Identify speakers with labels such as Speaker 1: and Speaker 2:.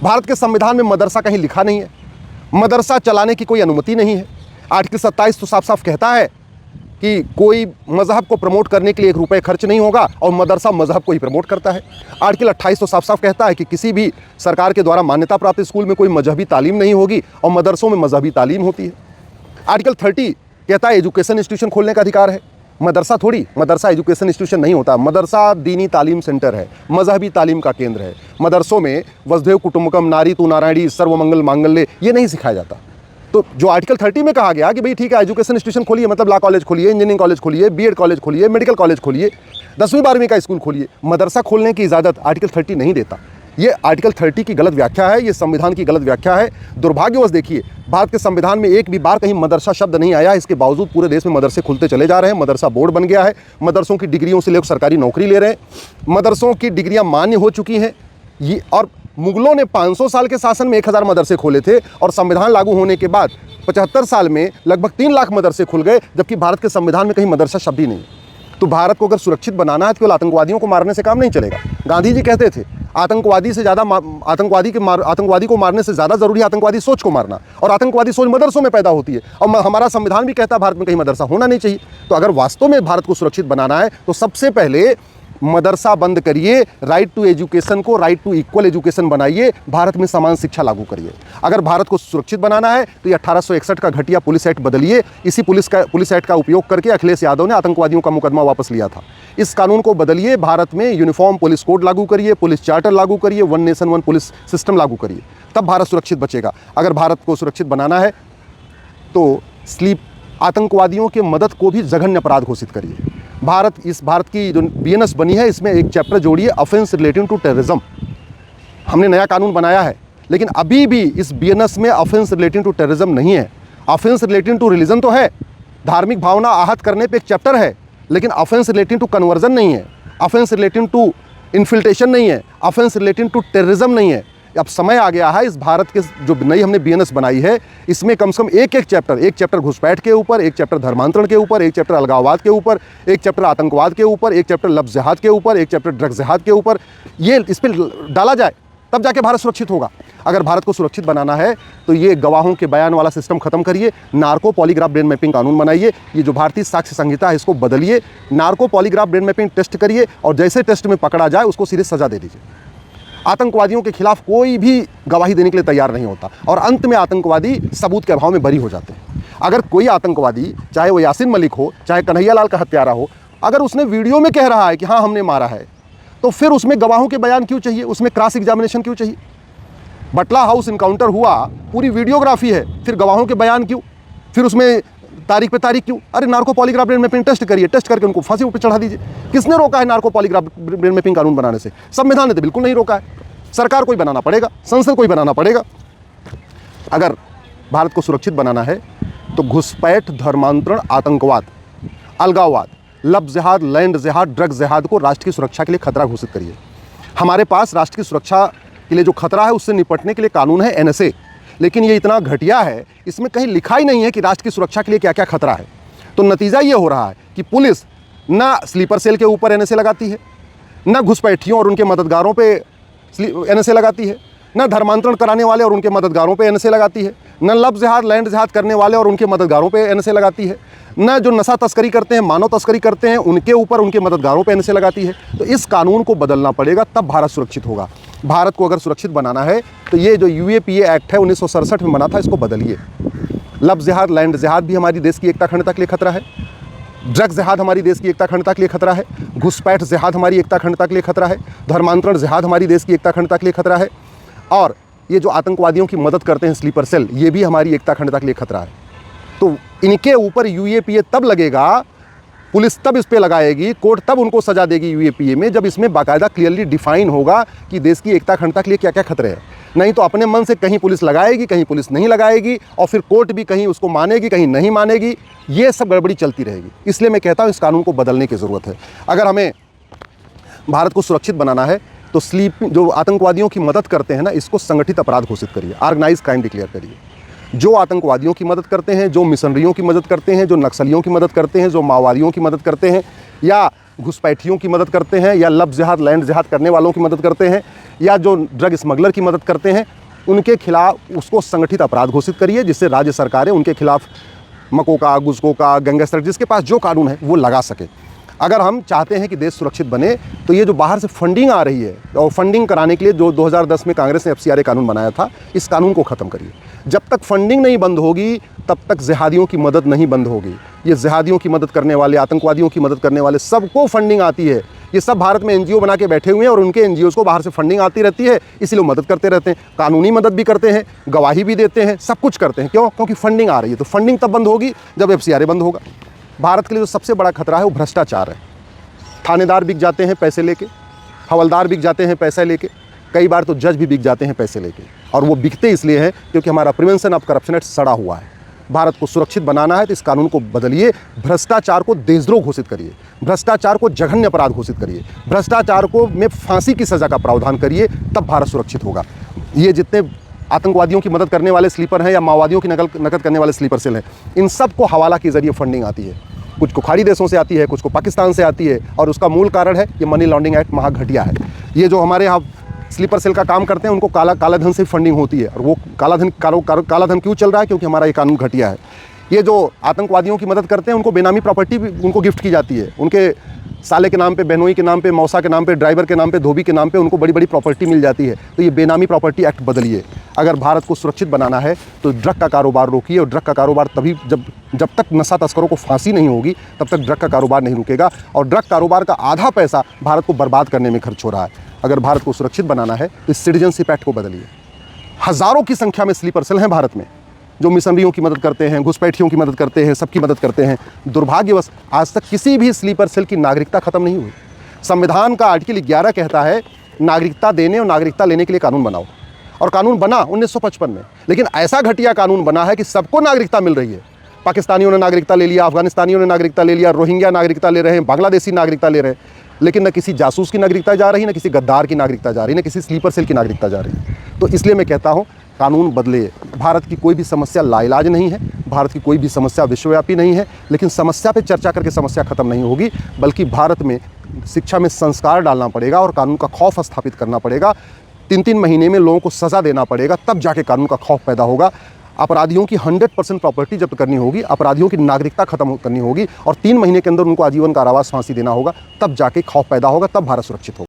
Speaker 1: भारत के संविधान में मदरसा कहीं लिखा नहीं है, मदरसा चलाने की कोई अनुमति नहीं है। आर्टिकल 27 तो साफ साफ कहता है कि कोई मजहब को प्रमोट करने के लिए 1 रुपये खर्च नहीं होगा, और मदरसा मजहब को ही प्रमोट करता है। आर्टिकल 28 तो साफ साफ कहता है कि किसी भी सरकार के द्वारा मान्यता प्राप्त स्कूल में कोई मजहबी तालीम नहीं होगी, और मदरसों में मजहबी तालीम होती है। आर्टिकल 30 कहता है एजुकेशन इंस्टीट्यूशन खोलने का अधिकार है। मदरसा थोड़ी, मदरसा एजुकेशन इंस्टीट्यूशन नहीं होता, मदरसा दीनी तालीम सेंटर है, मजहबी तालीम का केंद्र है। मदरसों में वसुधैव कुटुंबकम, नारी तू नारायणी, सर्वमंगल मांगल्य, ये नहीं सिखाया जाता। तो जो आर्टिकल 30 में कहा गया कि भाई ठीक है, एजुकेशन इंस्टीट्यूशन खोलिए, मतलब लॉ कॉलेज खोलिए, इंजीनियरिंग कॉलेज खोलिए, बीएड कॉलेज खोलिए, मेडिकल कॉलेज खोलिए, 10वीं 12वीं का स्कूल खोलिए, मदरसा खोलने की इजाज़त आर्टिकल 30 नहीं देता। ये आर्टिकल 30 की गलत व्याख्या है, ये संविधान की गलत व्याख्या है। दुर्भाग्यवश देखिए, भारत के संविधान में एक भी बार कहीं मदरसा शब्द नहीं आया, इसके बावजूद पूरे देश में मदरसे खुलते चले जा रहे हैं। मदरसा बोर्ड बन गया है, मदरसों की डिग्रियों से लोग सरकारी नौकरी ले रहे हैं, मदरसों की डिग्रियां मान्य हो चुकी हैं। ये और मुगलों ने 500 साल के शासन में 1000 मदरसे खोले थे, और संविधान लागू होने के बाद 75 साल में लगभग 3 लाख मदरसे खुल गए, जबकि भारत के संविधान में कहीं मदरसा शब्द ही नहीं। तो भारत को अगर सुरक्षित बनाना है तो केवल आतंकवादियों को मारने से काम नहीं चलेगा। गांधी जी कहते थे आतंकवादी से ज़्यादा आतंकवादी को मारने से ज़्यादा ज़रूरी है आतंकवादी सोच को मारना, और आतंकवादी सोच मदरसों में पैदा होती है। और हमारा संविधान भी कहता है भारत में कहीं मदरसा होना नहीं चाहिए। तो अगर वास्तव में भारत को सुरक्षित बनाना है तो सबसे पहले मदरसा बंद करिए, राइट टू एजुकेशन को राइट टू इक्वल एजुकेशन बनाइए, भारत में समान शिक्षा लागू करिए। अगर भारत को सुरक्षित बनाना है तो ये 1861 का घटिया पुलिस एक्ट बदलिए। इसी पुलिस एक्ट का उपयोग करके अखिलेश यादव ने आतंकवादियों का मुकदमा वापस लिया था। इस कानून को बदलिए, भारत में यूनिफॉर्म पुलिस कोड लागू करिए, पुलिस चार्टर लागू करिए, 1 नेशन 1 पुलिस सिस्टम लागू करिए, तब भारत सुरक्षित बचेगा। अगर भारत को सुरक्षित बनाना है तो आतंकवादियों के मदद को भी जघन्य अपराध घोषित करिए। भारत की जो बीएनएस बनी है, इसमें एक चैप्टर जोड़िए, ऑफेंस रिलेटिंग टू टेररिज्म। हमने नया कानून बनाया है, लेकिन अभी भी इस बीएनएस में ऑफेंस रिलेटिंग टू टेररिज्म नहीं है। ऑफेंस रिलेटिंग टू रिलीजन तो है, धार्मिक भावना आहत करने पे एक चैप्टर है, लेकिन ऑफेंस रिलेटिंग टू कन्वर्जन नहीं है, ऑफेंस रिलेटिंग टू इन्फिल्ट्रेशन नहीं है, ऑफेंस रिलेटिंग टू टेररिज्म नहीं है। अब समय आ गया है, इस भारत के जो नई हमने बीएनएस बनाई है, इसमें कम से कम एक चैप्टर घुसपैठ के ऊपर, एक चैप्टर धर्मांतरण के ऊपर, एक चैप्टर अलगाववाद के ऊपर, एक चैप्टर आतंकवाद के ऊपर, एक चैप्टर लफ्ज़ जिहाद के ऊपर, एक चैप्टर ड्रग्स जिहाद के ऊपर, ये इस पर डाला जाए, तब जाके भारत सुरक्षित होगा। अगर भारत को सुरक्षित बनाना है तो ये गवाहों के बयान वाला सिस्टम खत्म करिए, नार्को पॉलीग्राफ ब्रेन मैपिंग कानून बनाइए, ये जो भारतीय साक्ष्य संहिता है इसको बदलिए, narco polygraph brain mapping test करिए, और जैसे टेस्ट में पकड़ा जाए उसको सीधे सजा दे दीजिए। आतंकवादियों के खिलाफ कोई भी गवाही देने के लिए तैयार नहीं होता, और अंत में आतंकवादी सबूत के अभाव में बरी हो जाते हैं। अगर कोई आतंकवादी, चाहे वो यासीन मलिक हो, चाहे कन्हैयालाल का हत्यारा हो, अगर उसने वीडियो में कह रहा है कि हाँ हमने मारा है, तो फिर उसमें गवाहों के बयान क्यों चाहिए, उसमें क्रॉस एग्जामिनेशन क्यों चाहिए? बटला हाउस इनकाउंटर हुआ, पूरी वीडियोग्राफी है, फिर गवाहों के बयान क्यों, फिर उसमें तारीख पे तारीख क्यों? अरे narco polygraph brain mapping test करिए, टेस्ट करके उनको फांसी पे चढ़ा दीजिए। किसने रोका है नार्को पॉलीग्राफ ब्रेन मैपिंग कानून बनाने से? संविधान ने तो बिल्कुल नहीं रोका है। सरकार को ही बनाना पड़ेगा, संसद को ही बनाना पड़ेगा। अगर भारत को सुरक्षित बनाना है तो घुसपैठ, धर्मांतरण, आतंकवाद, अलगाववाद, लफ्ज़ जिहाद, लैंड जिहाद, ड्रग्स जिहाद को राष्ट्र की सुरक्षा के लिए खतरा घोषित करिए। हमारे पास राष्ट्र की सुरक्षा के लिए जो खतरा है उससे निपटने के लिए कानून है एनएसए, लेकिन ये इतना घटिया है, इसमें कहीं लिखा ही नहीं है कि राष्ट्र की सुरक्षा के लिए क्या क्या खतरा है। तो नतीजा ये हो रहा है कि पुलिस ना स्लीपर सेल के ऊपर एनएसए लगाती है, ना घुसपैठियों और उनके मददगारों पे एनएसए लगाती है, न धर्मांतरण कराने वाले और उनके मददगारों पे एनएसए लगाती है, न लफ्ज़ जिहाद, लैंड जिहाद करने वाले और उनके मददगारों पे एनएसए लगाती है, न जो नशा तस्करी करते हैं, मानव तस्करी करते हैं, उनके ऊपर उनके मददगारों पे एनएसए लगाती है। तो इस कानून को बदलना पड़ेगा, तब भारत सुरक्षित होगा। भारत को अगर सुरक्षित बनाना है तो ये जो यूएपीए एक्ट है 1967 में बना था, इसको बदलिए। लफ्ज़ जिहाद, लैंड जिहाद भी हमारी देश की एकता अखंडता के लिए खतरा है, ड्रग्स जिहाद हमारी देश की एकता अखंडता के लिए खतरा है, घुसपैठ जिहाद हमारी एकता अखंडता के लिए खतरा है, धर्मांतरण जिहाद हमारी देश की एकता अखंडता के लिए खतरा है, और ये जो आतंकवादियों की मदद करते हैं स्लीपर सेल, ये भी हमारी एकता अखंडता के लिए खतरा है। तो इनके ऊपर यूएपीए तब लगेगा, पुलिस तब इस पे लगाएगी, कोर्ट तब उनको सजा देगी यूएपीए में, जब इसमें बाकायदा क्लियरली डिफाइन होगा कि देश की एकता अखंडता के लिए क्या क्या खतरे हैं। नहीं तो अपने मन से कहीं पुलिस लगाएगी, कहीं पुलिस नहीं लगाएगी, और फिर कोर्ट भी कहीं उसको मानेगी, कहीं नहीं मानेगी, ये सब गड़बड़ी चलती रहेगी। इसलिए मैं कहता हूँ इस कानून को बदलने की ज़रूरत है। अगर हमें भारत को सुरक्षित बनाना है तो जो आतंकवादियों की मदद करते हैं ना, इसको संगठित अपराध घोषित करिए, ऑर्गेनाइज क्राइम डिक्लेयर करिए। जो आतंकवादियों की मदद करते हैं, जो मिशनरियों की मदद करते हैं, जो नक्सलियों की मदद करते हैं, जो माओवादियों की मदद करते हैं, या घुसपैठियों की मदद करते हैं, या लब जिहाद लैंड जिहाद करने वालों की मदद करते हैं, या जो ड्रग स्मगलर की मदद करते हैं, उनके खिलाफ उसको संगठित अपराध घोषित करिए, जिससे राज्य सरकारें उनके खिलाफ मकोका, गुजकोका, गैंगस्टर, जिसके पास जो कानून है वो लगा सके। अगर हम चाहते हैं कि देश सुरक्षित बने तो ये जो बाहर से फंडिंग आ रही है, और फंडिंग कराने के लिए जो 2010 में कांग्रेस ने FCRA कानून बनाया था, इस कानून को ख़त्म करिए। जब तक फंडिंग नहीं बंद होगी तब तक जिहादियों की मदद नहीं बंद होगी। ये जिहादियों की मदद करने वाले, आतंकवादियों की मदद करने वाले, सबको फंडिंग आती है। ये सब भारत में NGO बना के बैठे हुए हैं और उनके NGOs को बाहर से फंडिंग आती रहती है, इसीलिए वो मदद करते रहते हैं। कानूनी मदद भी करते हैं, गवाही भी देते हैं, सब कुछ करते हैं। क्यों? क्योंकि फंडिंग आ रही है। तो फंडिंग तब बंद होगी जब FCRA बंद होगा। भारत के लिए जो सबसे बड़ा खतरा है वो भ्रष्टाचार है। थानेदार बिक जाते हैं पैसे लेके, हवलदार बिक जाते हैं पैसे लेके, कई बार तो जज भी बिक जाते हैं पैसे लेके। और वो बिकते इसलिए हैं क्योंकि हमारा प्रिवेंशन ऑफ करप्शन एक्ट सड़ा हुआ है। भारत को सुरक्षित बनाना है तो इस कानून को बदलिए, भ्रष्टाचार को देशद्रोह घोषित करिए, भ्रष्टाचार को जघन्य अपराध घोषित करिए, भ्रष्टाचार को में फांसी की सज़ा का प्रावधान करिए, तब भारत सुरक्षित होगा। ये जितने आतंकवादियों की मदद करने वाले स्लीपर हैं या माओवादियों की नकद करने वाले स्लीपर सेल हैं, इन सब को हवाला के ज़रिए फंडिंग आती है। कुछ को खाड़ी देशों से आती है, कुछ को पाकिस्तान से आती है, और उसका मूल कारण है ये मनी लॉन्ड्रिंग एक्ट महाघटिया है। ये जो हमारे यहाँ स्लीपर सेल का काम करते हैं उनको काला धन से फंडिंग होती है, और वो काला धन क्यों चल रहा है? क्योंकि हमारा ये कानून घटिया है। ये जो आतंकवादियों की मदद करते हैं उनको बेनामी प्रॉपर्टी भी उनको गिफ्ट की जाती है। उनके साले के नाम पे, बहनोई के नाम पे, मौसा के नाम पे, ड्राइवर के नाम पे, धोबी के नाम पे उनको बड़ी बड़ी प्रॉपर्टी मिल जाती है। तो ये बेनामी प्रॉपर्टी एक्ट बदलिए। अगर भारत को सुरक्षित बनाना है तो ड्रग का कारोबार रोकिए, और ड्रग का कारोबार तभी जब तक नशा तस्करों को फांसी नहीं होगी तब तक ड्रग का कारोबार नहीं रुकेगा। और ड्रग कारोबार का आधा पैसा भारत को बर्बाद करने में खर्च हो रहा है। अगर भारत को सुरक्षित बनाना है तो इस सिटीजनशिप एक्ट को बदलिए। हज़ारों की संख्या में स्लीपर सेल हैं भारत में जो मिशनरियों की मदद करते हैं, घुसपैठियों की मदद करते हैं, सबकी मदद करते हैं। दुर्भाग्यवश आज तक किसी भी स्लीपर सेल की नागरिकता खत्म नहीं हुई। संविधान का आर्टिकल 11 कहता है नागरिकता देने और नागरिकता लेने के लिए कानून बनाओ, और कानून बना 1955 में। लेकिन ऐसा घटिया कानून बना है कि सबको नागरिकता मिल रही है। पाकिस्तानियों ने नागरिकता ले लिया, अफगानिस्तानियों ने नागरिकता ले लिया, रोहिंग्या नागरिकता ले रहे हैं, बांग्लादेशी नागरिकता ले रहे हैं, लेकिन न किसी जासूस की नागरिकता जा रही, न किसी गद्दार की नागरिकता जा रही, न किसी स्लीपर सेल की नागरिकता जा रही। तो इसलिए मैं कहता हूँ कानून बदले। भारत की कोई भी समस्या लाइलाज नहीं है, भारत की कोई भी समस्या विश्वव्यापी नहीं है, लेकिन समस्या पे चर्चा करके समस्या खत्म नहीं होगी, बल्कि भारत में शिक्षा में संस्कार डालना पड़ेगा और कानून का खौफ स्थापित करना पड़ेगा। 3-3 महीने में लोगों को सज़ा देना पड़ेगा, तब जाके कानून का खौफ पैदा होगा। अपराधियों की 100% प्रॉपर्टी जब्त करनी होगी, अपराधियों की नागरिकता खत्म करनी होगी, और 3 महीने के अंदर उनको आजीवन कारावास, फांसी देना होगा, तब जाके खौफ पैदा होगा, तब भारत सुरक्षित होगा।